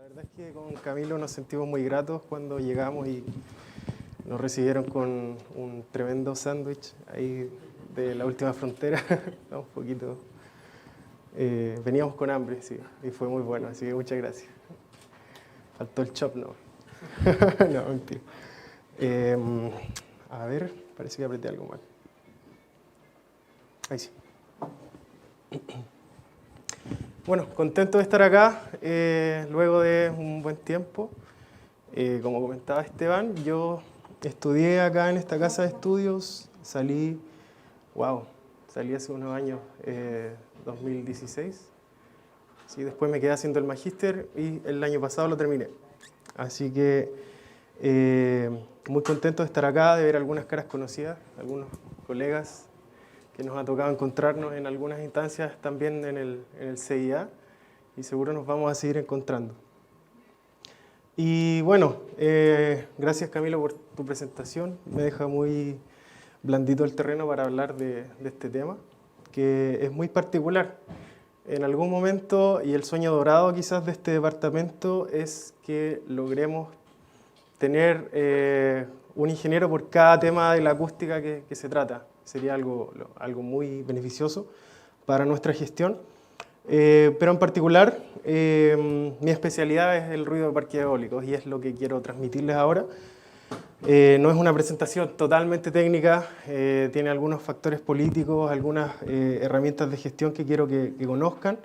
verdad es que con Camilo nos sentimos muy gratos cuando llegamos y nos recibieron con un tremendo sándwich ahí de la última frontera. Un poquito. Veníamos con hambre, sí, y fue muy bueno, así que muchas gracias. Faltó el chop, no. No, mentira. A ver, parece que apreté algo mal. Ahí sí. Bueno, contento de estar acá luego de un buen tiempo. Como comentaba Esteban, yo estudié acá en esta casa de estudios, salí hace unos años, 2016. Sí, después me quedé haciendo el magíster y el año pasado lo terminé. Así que muy contento de estar acá, de ver algunas caras conocidas, algunos colegas que nos ha tocado encontrarnos en algunas instancias también en el CIA, y seguro nos vamos a seguir encontrando. Y bueno, gracias Camilo por tu presentación, me deja muy blandito el terreno para hablar de este tema, que es muy particular. En algún momento, y el sueño dorado quizás de este departamento, es que logremos tener un ingeniero por cada tema de la acústica que se trata. Sería algo muy beneficioso para nuestra gestión. Pero en particular, mi especialidad es el ruido de parques eólicos y es lo que quiero transmitirles ahora. No es una presentación totalmente técnica, tiene algunos factores políticos, algunas herramientas de gestión que quiero que conozcan.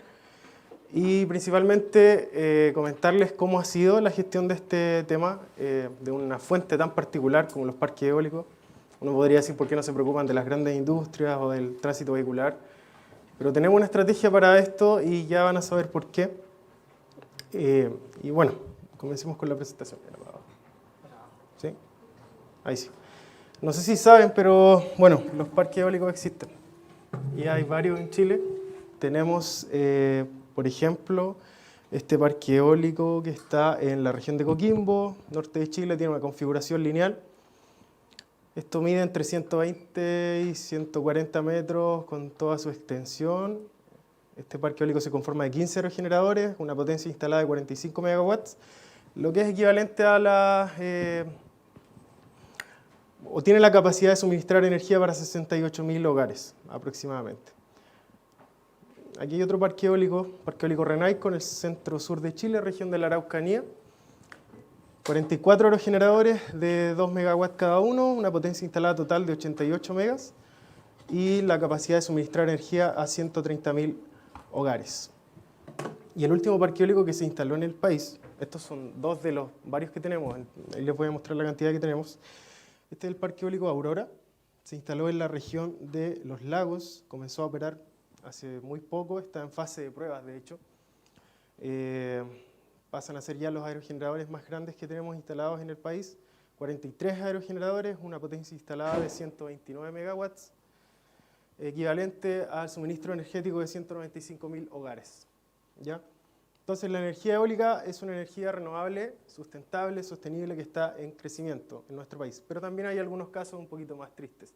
Y principalmente comentarles cómo ha sido la gestión de este tema, de una fuente tan particular como los parques eólicos. Uno podría decir por qué no se preocupan de las grandes industrias o del tránsito vehicular, pero tenemos una estrategia para esto y ya van a saber por qué. Y bueno, comencemos con la presentación. ¿Sí? Ahí sí. No sé si saben, pero bueno, los parques eólicos existen y hay varios en Chile. Tenemos, por ejemplo, este parque eólico que está en la región de Coquimbo, norte de Chile, tiene una configuración lineal. Esto mide entre 120 y 140 metros con toda su extensión. Este parque eólico se conforma de 15 aerogeneradores, una potencia instalada de 45 megawatts, lo que es equivalente a o tiene la capacidad de suministrar energía para 68.000 hogares aproximadamente. Aquí hay otro parque eólico Renaico, en el centro-sur de Chile, región de la Araucanía. 44 aerogeneradores de 2 megawatts cada uno, una potencia instalada total de 88 megas y la capacidad de suministrar energía a 130.000 hogares. Y el último parque eólico que se instaló en el país, estos son dos de los varios que tenemos, ahí les voy a mostrar la cantidad que tenemos. Este es el parque eólico Aurora, se instaló en la región de Los Lagos, comenzó a operar hace muy poco, está en fase de pruebas de hecho. Pasan a ser ya los aerogeneradores más grandes que tenemos instalados en el país. 43 aerogeneradores, una potencia instalada de 129 megawatts, equivalente al suministro energético de 195.000 hogares. ¿Ya? Entonces la energía eólica es una energía renovable, sustentable, sostenible, que está en crecimiento en nuestro país. Pero también hay algunos casos un poquito más tristes,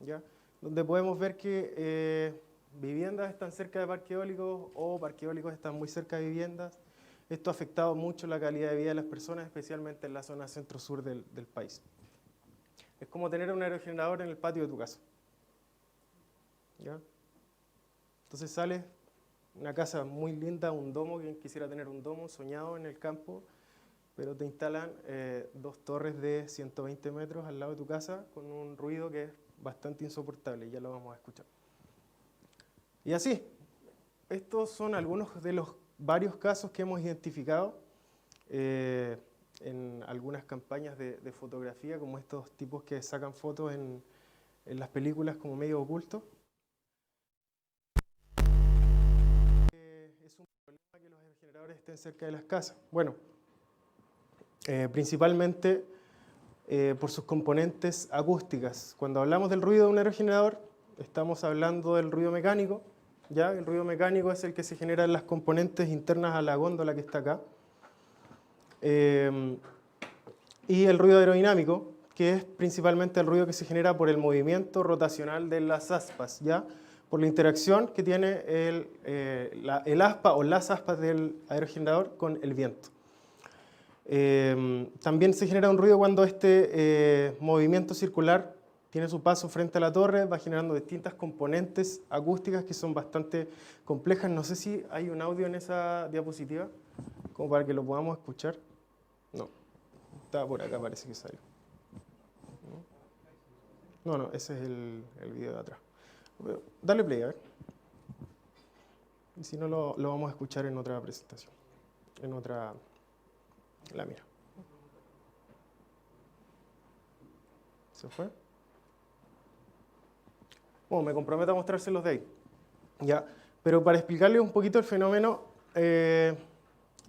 ¿ya? Donde podemos ver que viviendas están cerca de parques eólicos o parques eólicos están muy cerca de viviendas. Esto ha afectado mucho la calidad de vida de las personas, especialmente en la zona centro-sur del país. Es como tener un aerogenerador en el patio de tu casa. ¿Ya? Entonces sale una casa muy linda, un domo, quien quisiera tener un domo soñado en el campo, pero te instalan dos torres de 120 metros al lado de tu casa con un ruido que es bastante insoportable, ya lo vamos a escuchar. Y así, estos son algunos de los varios casos que hemos identificado en algunas campañas de fotografía, como estos tipos que sacan fotos en las películas como medio oculto. Es un problema que los aerogeneradores estén cerca de las casas. Bueno, principalmente por sus componentes acústicas. Cuando hablamos del ruido de un aerogenerador, estamos hablando del ruido mecánico. ¿Ya? El ruido mecánico es el que se genera en las componentes internas a la góndola que está acá. Y el ruido aerodinámico, que es principalmente el ruido que se genera por el movimiento rotacional de las aspas, ¿ya? Por la interacción que tiene el aspa o las aspas del aerogenerador con el viento. También se genera un ruido cuando este movimiento circular tiene su paso frente a la torre, va generando distintas componentes acústicas que son bastante complejas. No sé si hay un audio en esa diapositiva, como para que lo podamos escuchar. No, está por acá, parece que salió. No, ese es el video de atrás. Dale play, a ver. Y si no, lo vamos a escuchar en otra presentación, en otra lámina. ¿Se fue? Bueno, me comprometo a mostrárselos de ahí. Ya. Pero para explicarles un poquito el fenómeno,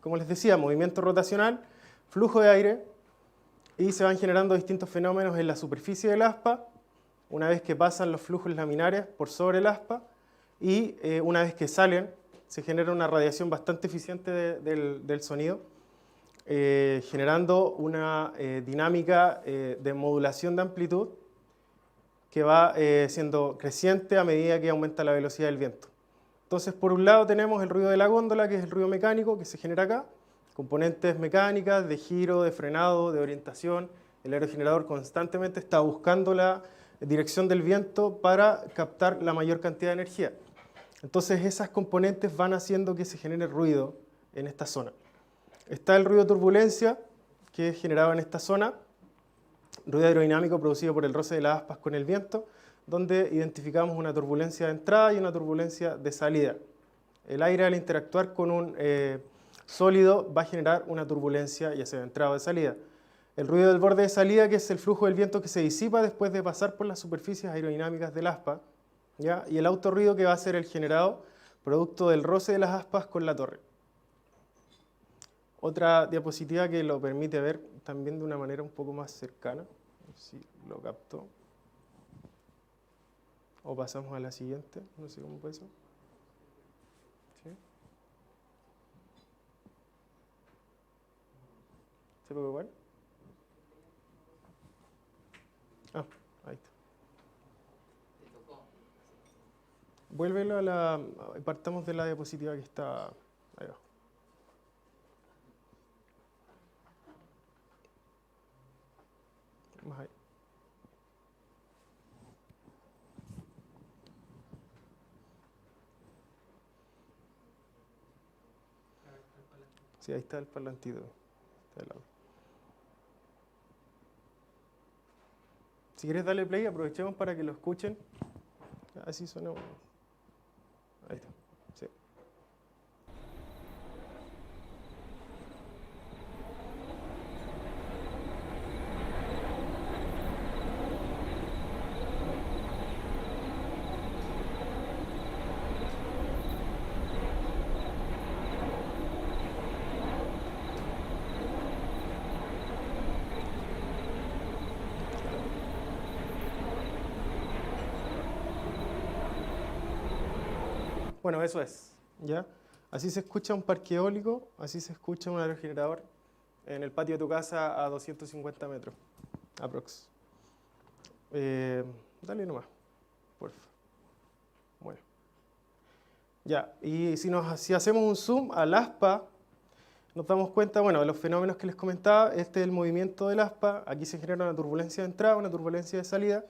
como les decía, movimiento rotacional, flujo de aire, y se van generando distintos fenómenos en la superficie del aspa, una vez que pasan los flujos laminares por sobre el aspa, y una vez que salen, se genera una radiación bastante eficiente del sonido, generando una dinámica de modulación de amplitud que va siendo creciente a medida que aumenta la velocidad del viento. Entonces, por un lado tenemos el ruido de la góndola, que es el ruido mecánico que se genera acá, componentes mecánicas de giro, de frenado, de orientación. El aerogenerador constantemente está buscando la dirección del viento para captar la mayor cantidad de energía. Entonces, esas componentes van haciendo que se genere ruido en esta zona. Está el ruido de turbulencia, que es generado en esta zona, ruido aerodinámico producido por el roce de las aspas con el viento, donde identificamos una turbulencia de entrada y una turbulencia de salida. El aire, al interactuar con un sólido, va a generar una turbulencia, ya sea de entrada o de salida. El ruido del borde de salida, que es el flujo del viento que se disipa después de pasar por las superficies aerodinámicas del aspa, ¿ya? Y el autorruido, que va a ser el generado producto del roce de las aspas con la torre. Otra diapositiva que lo permite ver también de una manera un poco más cercana, si lo capto. O pasamos a la siguiente, no sé cómo fue eso. ¿Sí? ¿Se puede igual? Ah, ahí está. Vuélvelo a la... Partamos de la diapositiva que está ahí abajo. Más ahí. Sí, ahí está el parlantito. Está al lado. Si quieres darle play, aprovechemos para que lo escuchen. Así suena. Ahí está. Sí. Bueno, eso es, ¿ya? Así se escucha un parque eólico, así se escucha un aerogenerador en el patio de tu casa a 250 metros, aprox. Dale nomás, porfa. Bueno. Ya, y si hacemos un zoom al aspa, nos damos cuenta, bueno, de los fenómenos que les comentaba. Este es el movimiento del aspa, aquí se genera una turbulencia de entrada, una turbulencia de salida,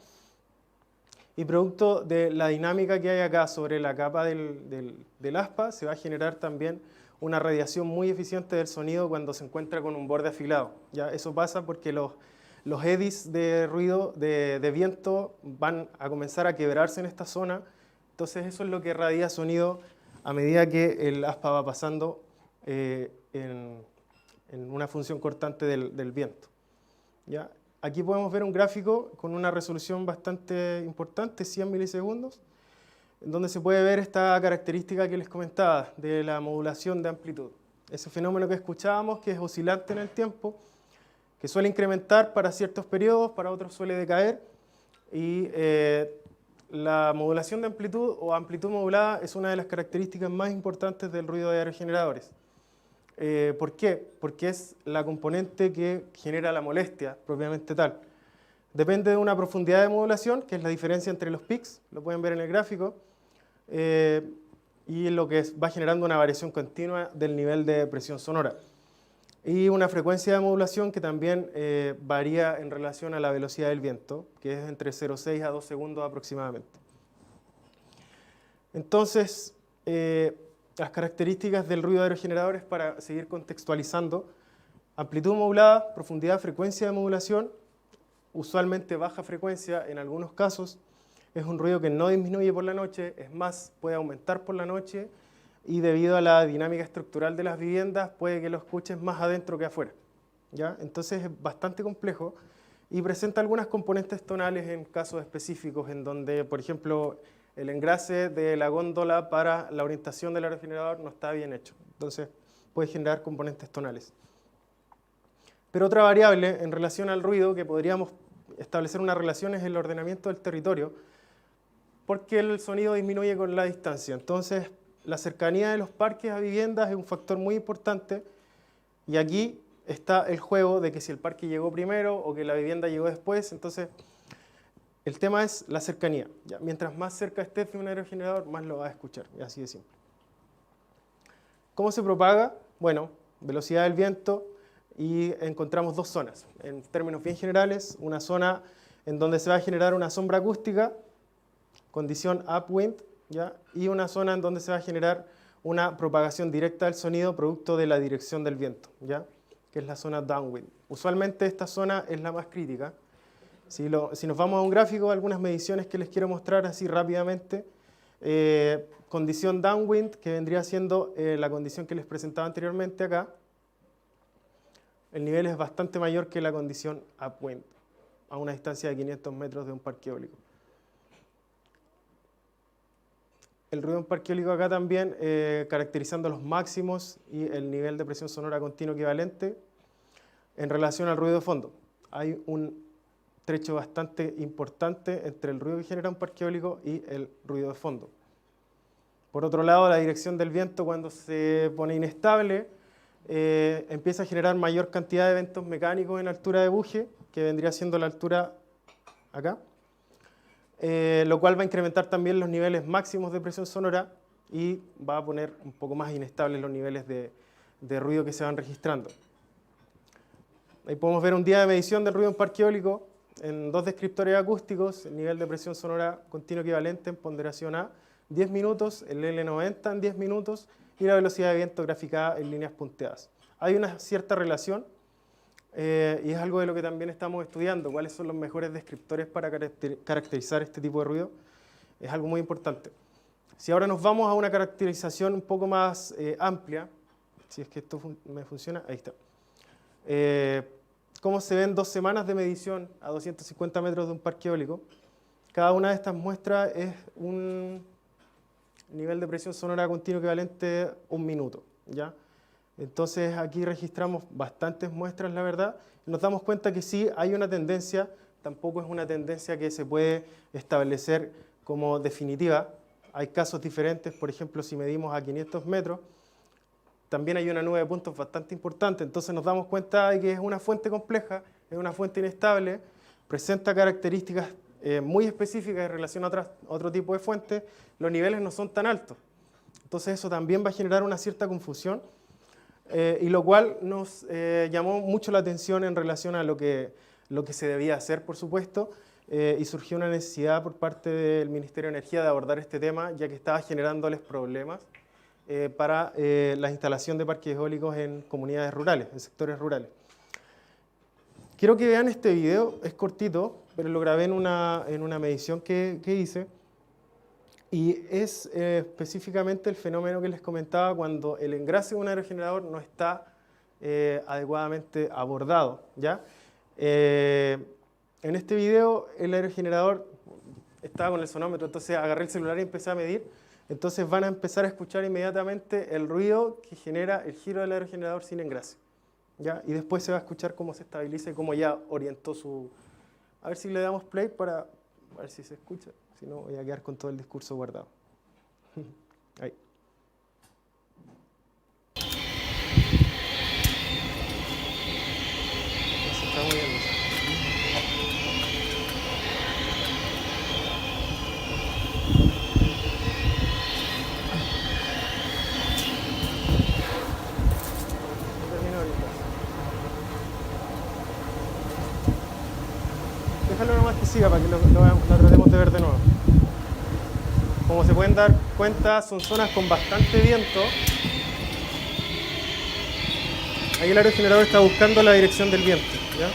y producto de la dinámica que hay acá sobre la capa del aspa, se va a generar también una radiación muy eficiente del sonido cuando se encuentra con un borde afilado. ¿Ya? Eso pasa porque los eddies de ruido, de viento, van a comenzar a quebrarse en esta zona. Entonces eso es lo que irradia sonido a medida que el aspa va pasando en una función cortante del viento. ¿Ya? Aquí podemos ver un gráfico con una resolución bastante importante, 100 milisegundos, donde se puede ver esta característica que les comentaba de la modulación de amplitud. Ese fenómeno que escuchábamos, que es oscilante en el tiempo, que suele incrementar para ciertos periodos, para otros suele decaer, y la modulación de amplitud o amplitud modulada es una de las características más importantes del ruido de aerogeneradores. ¿Por qué? Porque es la componente que genera la molestia propiamente tal. Depende de una profundidad de modulación, que es la diferencia entre los peaks, lo pueden ver en el gráfico, y lo que va generando una variación continua del nivel de presión sonora. y una frecuencia de modulación que también varía en relación a la velocidad del viento, que es entre 0,6 a 2 segundos aproximadamente. Entonces, las características del ruido aerogenerador es para seguir contextualizando: amplitud modulada, profundidad, frecuencia de modulación, usualmente baja frecuencia en algunos casos. Es un ruido que no disminuye por la noche, es más, puede aumentar por la noche, y debido a la dinámica estructural de las viviendas puede que lo escuches más adentro que afuera, ¿ya? Entonces es bastante complejo y presenta algunas componentes tonales en casos específicos en donde, por ejemplo, el engrase de la góndola para la orientación del aerogenerador no está bien hecho. Entonces puede generar componentes tonales. Pero otra variable en relación al ruido que podríamos establecer una relación es el ordenamiento del territorio, porque el sonido disminuye con la distancia. Entonces, la cercanía de los parques a viviendas es un factor muy importante, y aquí está el juego de que si el parque llegó primero o que la vivienda llegó después. Entonces, el tema es la cercanía. ¿Ya? Mientras más cerca estés de un aerogenerador, más lo vas a escuchar, y así de simple. ¿Cómo se propaga? Bueno, velocidad del viento, y encontramos dos zonas. En términos bien generales, una zona en donde se va a generar una sombra acústica, condición upwind, ¿ya? Y una zona en donde se va a generar una propagación directa del sonido producto de la dirección del viento, ¿ya? Que es la zona downwind. Usualmente esta zona es la más crítica. Si nos vamos a un gráfico, algunas mediciones que les quiero mostrar así rápidamente. Condición downwind, que vendría siendo la condición que les presentaba anteriormente acá. El nivel es bastante mayor que la condición upwind, a una distancia de 500 metros de un parque eólico. El ruido en parque eólico acá también, caracterizando los máximos y el nivel de presión sonora continuo equivalente en relación al ruido de fondo. Hay un trecho bastante importante entre el ruido que genera un parque eólico y el ruido de fondo. Por otro lado, la dirección del viento, cuando se pone inestable, empieza a generar mayor cantidad de eventos mecánicos en altura de buje, que vendría siendo la altura acá. Lo cual va a incrementar también los niveles máximos de presión sonora y va a poner un poco más inestables los niveles de ruido que se van registrando. Ahí podemos ver un día de medición del ruido en parque eólico en dos descriptores acústicos: el nivel de presión sonora continuo equivalente en ponderación A, 10 minutos, el L90 en 10 minutos y la velocidad de viento graficada en líneas punteadas. Hay una cierta relación. Y es algo de lo que también estamos estudiando, cuáles son los mejores descriptores para caracterizar este tipo de ruido. Es algo muy importante. Si ahora nos vamos a una caracterización un poco más amplia, si es que esto me funciona, ahí está. ¿Cómo se ven 2 semanas de medición a 250 metros de un parque eólico? Cada una de estas muestras es un nivel de presión sonora continuo equivalente 1 minuto, ¿ya? Entonces aquí registramos bastantes muestras, la verdad, y nos damos cuenta que sí hay una tendencia. Tampoco es una tendencia que se puede establecer como definitiva. Hay casos diferentes. Por ejemplo, si medimos a 500 metros, también hay una nube de puntos bastante importante. Entonces nos damos cuenta de que es una fuente compleja, es una fuente inestable, presenta características muy específicas en relación a otro tipo de fuentes. Los niveles no son tan altos. Entonces eso también va a generar una cierta confusión. Y lo cual nos llamó mucho la atención en relación a lo que se debía hacer, por supuesto, y surgió una necesidad por parte del Ministerio de Energía de abordar este tema, ya que estaba generándoles problemas para la instalación de parques eólicos en comunidades rurales, en sectores rurales. Quiero que vean este video, es cortito, pero lo grabé en una medición que hice. Y es específicamente el fenómeno que les comentaba cuando el engrase de un aerogenerador no está adecuadamente abordado, ¿ya? En este video el aerogenerador estaba con el sonómetro, entonces agarré el celular y empecé a medir. Entonces van a empezar a escuchar inmediatamente el ruido que genera el giro del aerogenerador sin engrase, ¿ya? Y después se va a escuchar cómo se estabiliza y cómo ya orientó su... A ver si le damos play para ver si se escucha. Si no, voy a quedar con todo el discurso guardado. Ahí. Se está moviendo. Termino ahorita. siga para que lo tratemos de ver de nuevo. Como se pueden dar cuenta, son zonas con bastante viento. Ahí el aerogenerador está buscando la dirección del viento, ¿ya?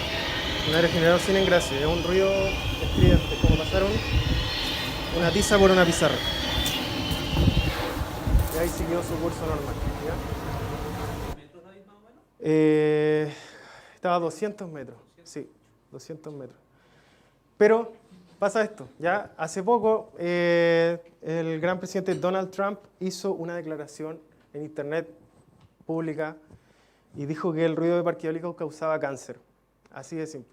Un aerogenerador sin engrase, es un ruido estridente, como pasar una tiza por una pizarra. Y ahí siguió su curso normal, ¿ya? Estaba a 200 metros, sí, 200 metros. Pero pasa esto, ya hace poco el gran presidente Donald Trump hizo una declaración en internet pública y dijo que el ruido de parques eólicos causaba cáncer, así de simple.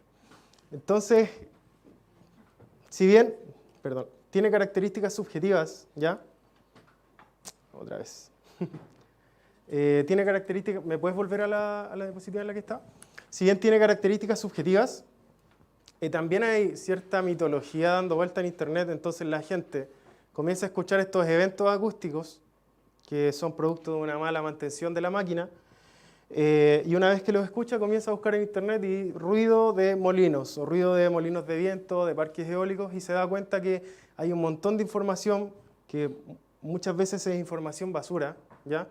Entonces, si bien, perdón, tiene características subjetivas, ¿ya? Otra vez. Tiene características, ¿me puedes volver a la diapositiva en la que está? Si bien tiene características subjetivas, también hay cierta mitología dando vuelta en internet, entonces la gente comienza a escuchar estos eventos acústicos que son producto de una mala mantención de la máquina, y una vez que los escucha comienza a buscar en internet y ruido de molinos, o ruido de molinos de viento, de parques eólicos, y se da cuenta que hay un montón de información que muchas veces es información basura, ¿ya?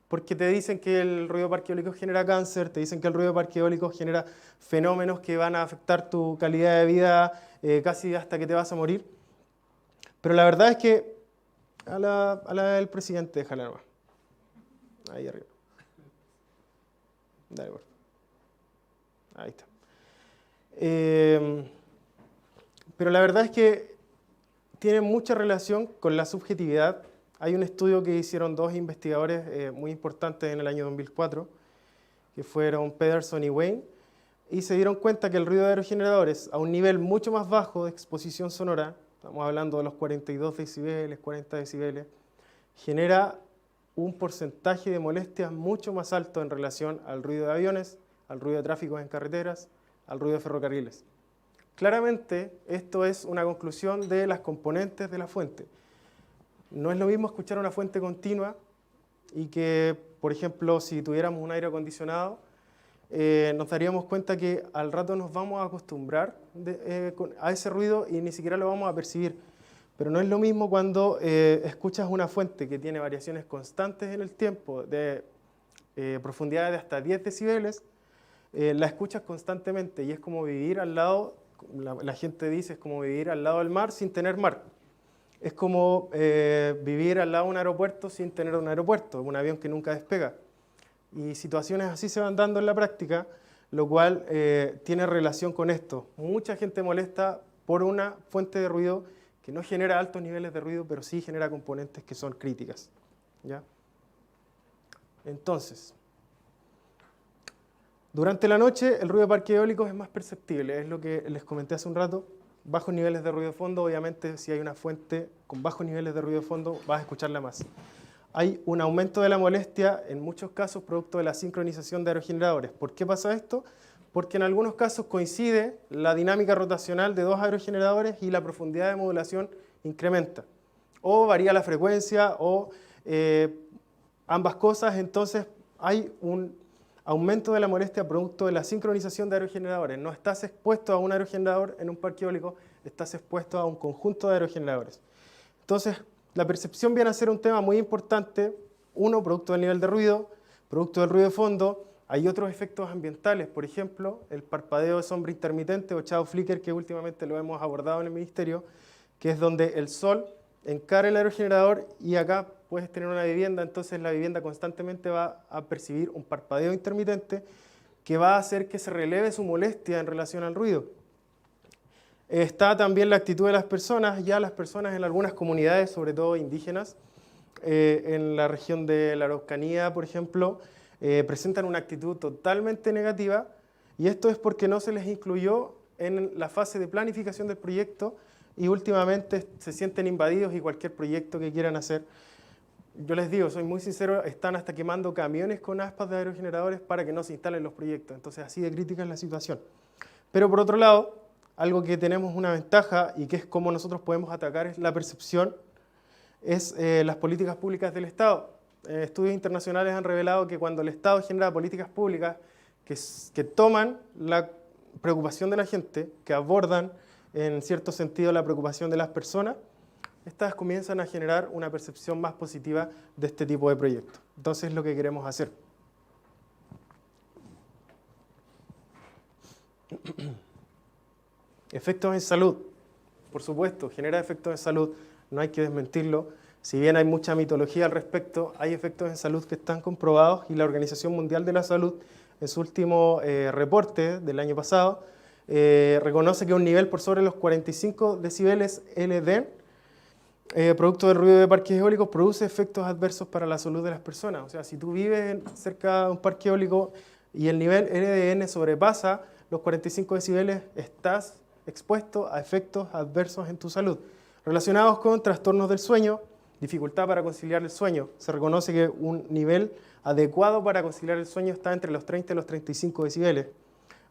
Porque te dicen que el ruido de parque eólico genera cáncer, te dicen que el ruido de parque eólico genera fenómenos que van a afectar tu calidad de vida casi hasta que te vas a morir. Pero la verdad es que a la del presidente, déjala nomás. Ahí arriba. Dale, por favor. Ahí está. Pero la verdad es que tiene mucha relación con la subjetividad. Hay un estudio que hicieron dos investigadores muy importantes en el año 2004, que fueron Pederson y Wayne, y se dieron cuenta que el ruido de aerogeneradores a un nivel mucho más bajo de exposición sonora, estamos hablando de los 42 decibeles, 40 decibeles, genera un porcentaje de molestias mucho más alto en relación al ruido de aviones, al ruido de tráfico en carreteras, al ruido de ferrocarriles. Claramente, esto es una conclusión de las componentes de la fuente. No es lo mismo escuchar una fuente continua y que, por ejemplo, si tuviéramos un aire acondicionado, nos daríamos cuenta que al rato nos vamos a acostumbrar a ese ruido y ni siquiera lo vamos a percibir. Pero no es lo mismo cuando escuchas una fuente que tiene variaciones constantes en el tiempo, de profundidad de hasta 10 decibeles, la escuchas constantemente y es como vivir al lado, la gente dice, es como vivir al lado del mar sin tener mar. Es como vivir al lado de un aeropuerto sin tener un aeropuerto, un avión que nunca despega. Y situaciones así se van dando en la práctica, lo cual tiene relación con esto. Mucha gente molesta por una fuente de ruido que no genera altos niveles de ruido, pero sí genera componentes que son críticas, ¿ya? Entonces, durante la noche el ruido de parques eólicos es más perceptible, es lo que les comenté hace un rato. Bajos niveles de ruido de fondo, obviamente si hay una fuente con bajos niveles de ruido de fondo vas a escucharla más. Hay un aumento de la molestia, en muchos casos producto de la sincronización de aerogeneradores. ¿Por qué pasa esto? Porque en algunos casos coincide la dinámica rotacional de dos aerogeneradores y la profundidad de modulación incrementa. O varía la frecuencia, o ambas cosas, entonces hay un aumento de la molestia producto de la sincronización de aerogeneradores. No estás expuesto a un aerogenerador en un parque eólico, estás expuesto a un conjunto de aerogeneradores. Entonces, la percepción viene a ser un tema muy importante, uno, producto del nivel de ruido, producto del ruido de fondo. Hay otros efectos ambientales, por ejemplo, el parpadeo de sombra intermitente o shadow flicker, que últimamente lo hemos abordado en el ministerio, que es donde el sol encara el aerogenerador y acá puedes tener una vivienda, entonces la vivienda constantemente va a percibir un parpadeo intermitente que va a hacer que se releve su molestia en relación al ruido. Está también la actitud de las personas, ya las personas en algunas comunidades, sobre todo indígenas, en la región de la Araucanía, por ejemplo, presentan una actitud totalmente negativa, y esto es porque no se les incluyó en la fase de planificación del proyecto y últimamente se sienten invadidos y cualquier proyecto que quieran hacer. Yo les digo, soy muy sincero, están hasta quemando camiones con aspas de aerogeneradores para que no se instalen los proyectos, entonces así de crítica es la situación. Pero por otro lado, algo que tenemos una ventaja y que es cómo nosotros podemos atacar es la percepción, es las políticas públicas del Estado. Estudios internacionales han revelado que cuando el Estado genera políticas públicas que toman la preocupación de la gente, que abordan en cierto sentido, la preocupación de las personas, estas comienzan a generar una percepción más positiva de este tipo de proyectos. Entonces, es lo que queremos hacer. Efectos en salud. Por supuesto, genera efectos en salud, no hay que desmentirlo. Si bien hay mucha mitología al respecto, hay efectos en salud que están comprobados y la Organización Mundial de la Salud, en su último reporte del año pasado, reconoce que un nivel por sobre los 45 decibeles LD, producto del ruido de parques eólicos, produce efectos adversos para la salud de las personas. O sea, si tú vives cerca de un parque eólico y el nivel LDN sobrepasa los 45 decibeles, estás expuesto a efectos adversos en tu salud, relacionados con trastornos del sueño, dificultad para conciliar el sueño. Se reconoce que un nivel adecuado para conciliar el sueño está entre los 30 y los 35 decibeles.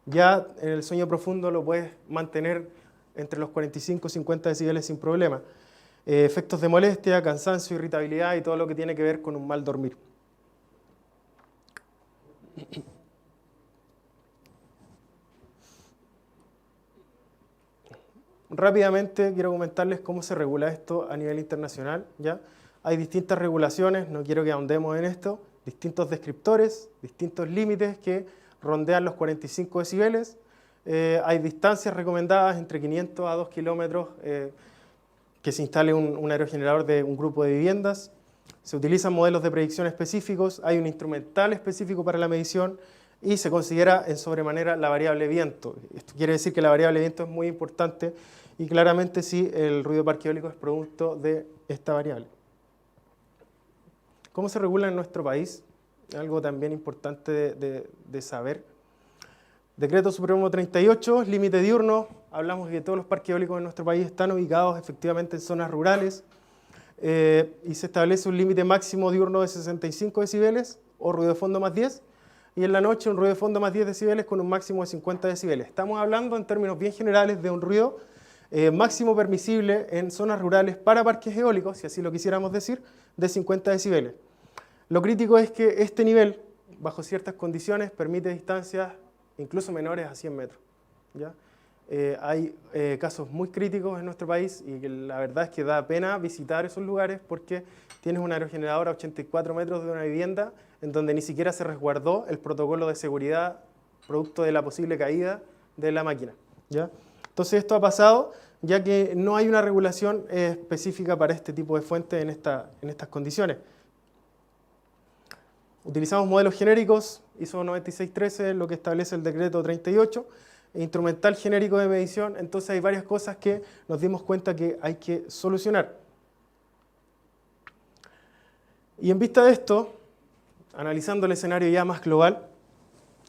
Ya en el sueño profundo lo puedes mantener entre los 45 y 50 decibeles sin problema. Efectos de molestia, cansancio, irritabilidad y todo lo que tiene que ver con un mal dormir. Rápidamente quiero comentarles cómo se regula esto a nivel internacional, ¿ya? Hay distintas regulaciones, no quiero que ahondemos en esto, distintos descriptores, distintos límites que rondean los 45 decibeles. Hay distancias recomendadas entre 500 a 2 kilómetros que se instale un aerogenerador de un grupo de viviendas. Se utilizan modelos de predicción específicos, hay un instrumental específico para la medición y se considera en sobremanera la variable viento. Esto quiere decir que la variable viento es muy importante y claramente sí, el ruido de parque eólico es producto de esta variable. ¿Cómo se regula en nuestro país? Algo también importante de saber. Decreto Supremo 38, límite diurno. Hablamos de que todos los parques eólicos en nuestro país están ubicados efectivamente en zonas rurales y se establece un límite máximo diurno de 65 decibeles o ruido de fondo más 10 y en la noche un ruido de fondo más 10 decibeles con un máximo de 50 decibeles. Estamos hablando en términos bien generales de un ruido máximo permisible en zonas rurales para parques eólicos, si así lo quisiéramos decir, de 50 decibeles. Lo crítico es que este nivel, bajo ciertas condiciones, permite distancias incluso menores a 100 metros. ¿Ya? Hay casos muy críticos en nuestro país y que la verdad es que da pena visitar esos lugares porque tienes un aerogenerador a 84 metros de una vivienda en donde ni siquiera se resguardó el protocolo de seguridad producto de la posible caída de la máquina. ¿Ya? Entonces esto ha pasado ya que no hay una regulación específica para este tipo de fuentes en estas condiciones. Utilizamos modelos genéricos, ISO 9613, lo que establece el decreto 38, e instrumental genérico de medición, entonces hay varias cosas que nos dimos cuenta que hay que solucionar. Y en vista de esto, analizando el escenario ya más global,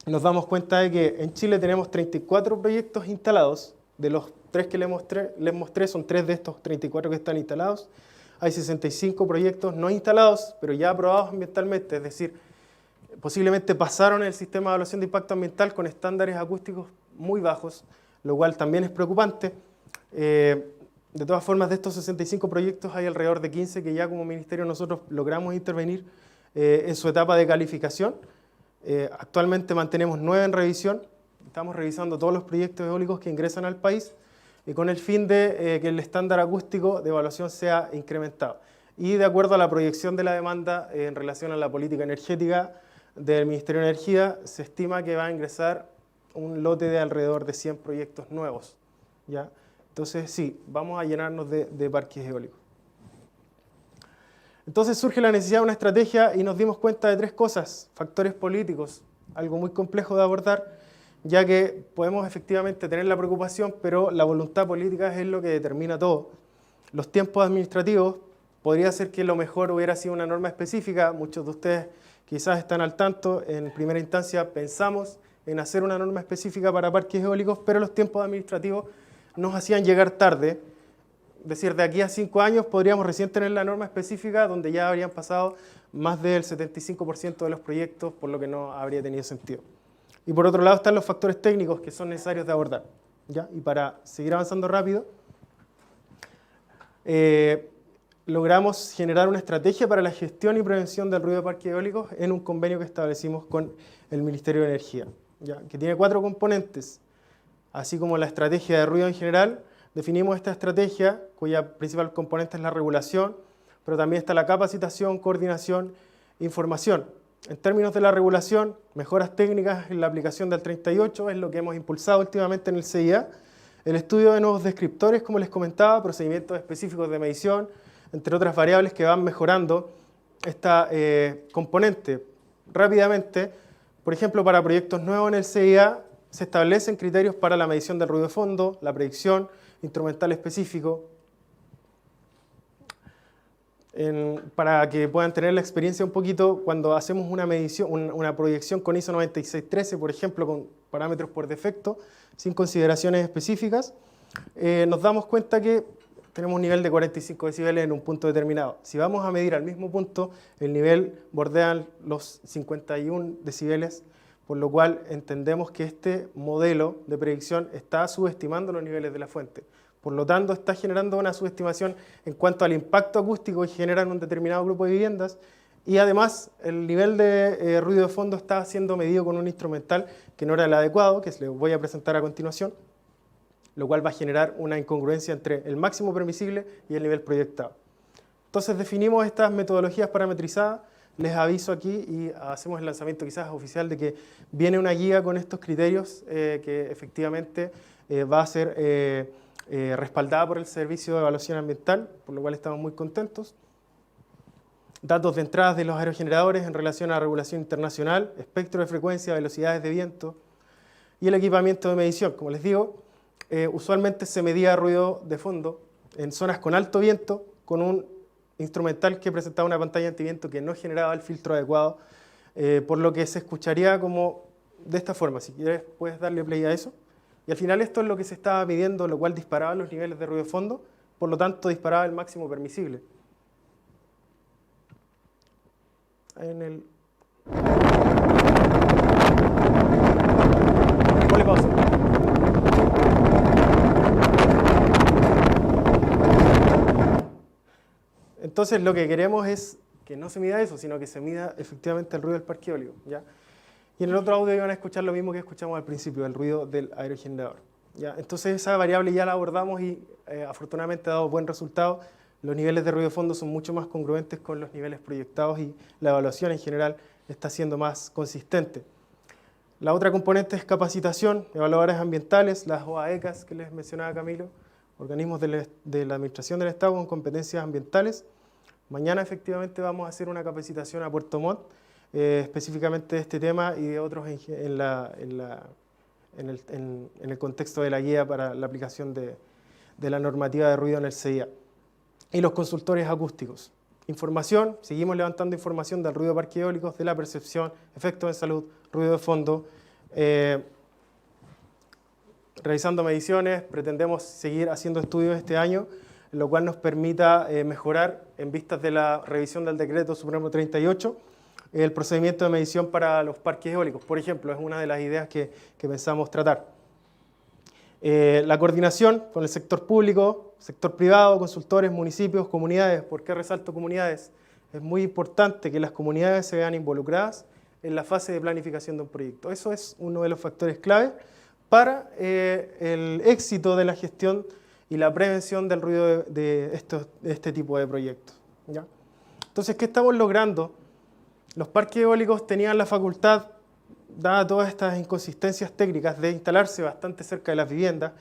nos damos cuenta de que en Chile tenemos 34 proyectos instalados, de los 3 que les mostré son 3 de estos 34 que están instalados. Hay 65 proyectos no instalados, pero ya aprobados ambientalmente, es decir, posiblemente pasaron el sistema de evaluación de impacto ambiental con estándares acústicos muy bajos, lo cual también es preocupante. De todas formas, de estos 65 proyectos hay alrededor de 15 que ya como ministerio nosotros logramos intervenir en su etapa de calificación. Actualmente mantenemos 9 en revisión, estamos revisando todos los proyectos eólicos que ingresan al país y con el fin de que el estándar acústico de evaluación sea incrementado. Y de acuerdo a la proyección de la demanda en relación a la política energética del Ministerio de Energía, se estima que va a ingresar un lote de alrededor de 100 proyectos nuevos. ¿Ya? Entonces sí, vamos a llenarnos de parques eólicos. Entonces surge la necesidad de una estrategia y nos dimos cuenta de 3 cosas. Factores políticos, algo muy complejo de abordar, ya que podemos efectivamente tener la preocupación, pero la voluntad política es lo que determina todo. Los tiempos administrativos, podría ser que lo mejor hubiera sido una norma específica, muchos de ustedes quizás están al tanto, en primera instancia pensamos en hacer una norma específica para parques eólicos, pero los tiempos administrativos nos hacían llegar tarde. Es decir, de aquí a 5 años podríamos recién tener la norma específica donde ya habrían pasado más del 75% de los proyectos, por lo que no habría tenido sentido. Y por otro lado están los factores técnicos que son necesarios de abordar. ¿Ya? Y para seguir avanzando rápido, logramos generar una estrategia para la gestión y prevención del ruido de parques eólicos en un convenio que establecimos con el Ministerio de Energía, ¿ya? Que tiene 4 componentes, así como la estrategia de ruido en general, definimos esta estrategia, cuya principal componente es la regulación, pero también está la capacitación, coordinación e información. En términos de la regulación, mejoras técnicas en la aplicación del 38 es lo que hemos impulsado últimamente en el CIA. El estudio de nuevos descriptores, como les comentaba, procedimientos específicos de medición, entre otras variables que van mejorando esta componente. Rápidamente, por ejemplo, para proyectos nuevos en el CIA se establecen criterios para la medición del ruido de fondo, la predicción, instrumental específico, para que puedan tener la experiencia un poquito cuando hacemos una medición, una proyección con ISO 9613, por ejemplo, con parámetros por defecto, sin consideraciones específicas, nos damos cuenta que tenemos un nivel de 45 decibeles en un punto determinado. Si vamos a medir al mismo punto, el nivel bordea los 51 decibeles, por lo cual entendemos que este modelo de predicción está subestimando los niveles de la fuente. Por lo tanto, está generando una subestimación en cuanto al impacto acústico que genera en un determinado grupo de viviendas, y además el nivel de ruido de fondo está siendo medido con un instrumental que no era el adecuado, que les voy a presentar a continuación, lo cual va a generar una incongruencia entre el máximo permisible y el nivel proyectado. Entonces definimos estas metodologías parametrizadas, les aviso aquí y hacemos el lanzamiento quizás oficial de que viene una guía con estos criterios que efectivamente va a ser respaldada por el Servicio de Evaluación Ambiental, por lo cual estamos muy contentos. Datos de entradas de los aerogeneradores en relación a la regulación internacional, espectro de frecuencia, velocidades de viento y el equipamiento de medición. Como les digo, usualmente se medía ruido de fondo en zonas con alto viento con un instrumental que presentaba una pantalla antiviento que no generaba el filtro adecuado, por lo que se escucharía como de esta forma. Si quieres puedes darle play a eso. Y al final esto es lo que se estaba midiendo, lo cual disparaba los niveles de ruido de fondo, por lo tanto disparaba el máximo permisible. Ponle pausa. Entonces lo que queremos es que no se mida eso, sino que se mida efectivamente el ruido del parque eólico, ¿ya? Y en el otro audio iban a escuchar lo mismo que escuchamos al principio, el ruido del aerogenerador, ¿ya? Entonces esa variable ya la abordamos y afortunadamente ha dado buen resultado. Los niveles de ruido de fondo son mucho más congruentes con los niveles proyectados y la evaluación en general está siendo más consistente. La otra componente es capacitación, evaluadores ambientales, las OAECAS que les mencionaba Camilo, organismos de la Administración del Estado con competencias ambientales. Mañana efectivamente vamos a hacer una capacitación a Puerto Montt, específicamente de este tema y de otros en el contexto de la guía para la aplicación de la normativa de ruido en el CIA. Y los consultores acústicos. Información, seguimos levantando información del ruido de parques eólicos, de la percepción, efectos en salud, ruido de fondo. Realizando mediciones, pretendemos seguir haciendo estudios este año, lo cual nos permita mejorar, en vistas de la revisión del Decreto Supremo 38, el procedimiento de medición para los parques eólicos. Por ejemplo, es una de las ideas que pensamos tratar. La coordinación con el sector público, sector privado, consultores, municipios, comunidades. ¿Por qué resalto comunidades? Es muy importante que las comunidades se vean involucradas en la fase de planificación de un proyecto. Eso es uno de los factores clave para el éxito de la gestión y la prevención del ruido de este tipo de proyectos, ¿ya? Entonces, ¿qué estamos logrando? Los parques eólicos tenían la facultad, dada todas estas inconsistencias técnicas, de instalarse bastante cerca de las viviendas,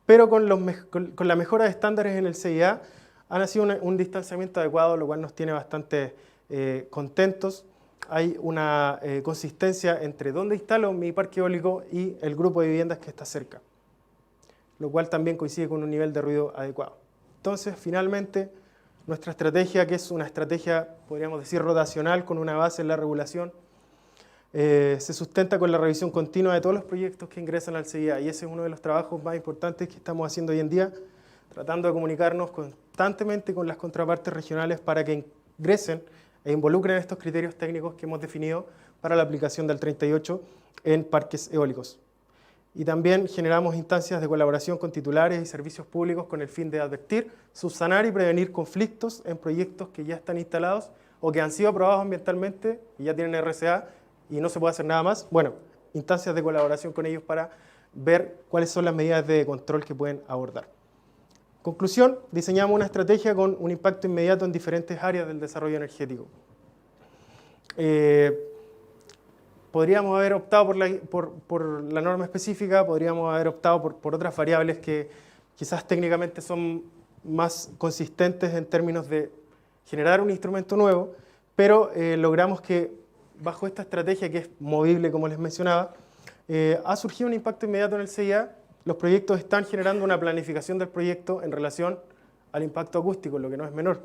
pero con la mejora de estándares en el CIA han sido un distanciamiento adecuado, lo cual nos tiene bastante contentos. Hay una consistencia entre dónde instalo mi parque eólico y el grupo de viviendas que está cerca, lo cual también coincide con un nivel de ruido adecuado. Entonces, finalmente, nuestra estrategia, que es una estrategia, podríamos decir, rotacional, con una base en la regulación, se sustenta con la revisión continua de todos los proyectos que ingresan al CIA, y ese es uno de los trabajos más importantes que estamos haciendo hoy en día, tratando de comunicarnos constantemente con las contrapartes regionales para que ingresen e involucren estos criterios técnicos que hemos definido para la aplicación del 38 en parques eólicos. Y también generamos instancias de colaboración con titulares y servicios públicos con el fin de advertir, subsanar y prevenir conflictos en proyectos que ya están instalados o que han sido aprobados ambientalmente y ya tienen RCA y no se puede hacer nada más. Bueno, instancias de colaboración con ellos para ver cuáles son las medidas de control que pueden abordar. Conclusión, diseñamos una estrategia con un impacto inmediato en diferentes áreas del desarrollo energético. Podríamos haber optado por la norma específica, podríamos haber optado por otras variables que quizás técnicamente son más consistentes en términos de generar un instrumento nuevo, pero logramos que bajo esta estrategia, que es movible, como les mencionaba, ha surgido un impacto inmediato en el CIA. Los proyectos están generando una planificación del proyecto en relación al impacto acústico, lo que no es menor.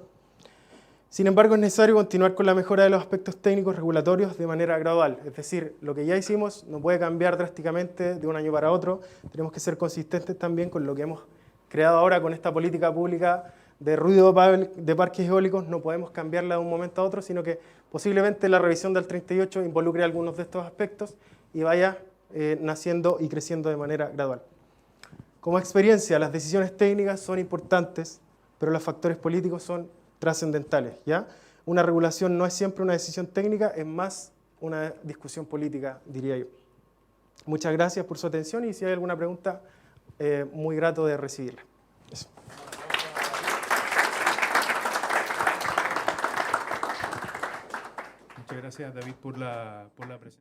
Sin embargo, es necesario continuar con la mejora de los aspectos técnicos regulatorios de manera gradual. Es decir, lo que ya hicimos no puede cambiar drásticamente de un año para otro. Tenemos que ser consistentes también con lo que hemos creado ahora con esta política pública de ruido de parques eólicos. No podemos cambiarla de un momento a otro, sino que posiblemente la revisión del 38 involucre algunos de estos aspectos y vaya naciendo y creciendo de manera gradual. Como experiencia, las decisiones técnicas son importantes, pero los factores políticos son trascendentales, ¿ya? Una regulación no es siempre una decisión técnica, es más una discusión política, diría yo. Muchas gracias por su atención y si hay alguna pregunta, muy grato de recibirla. Eso. Muchas gracias, David, por la presentación.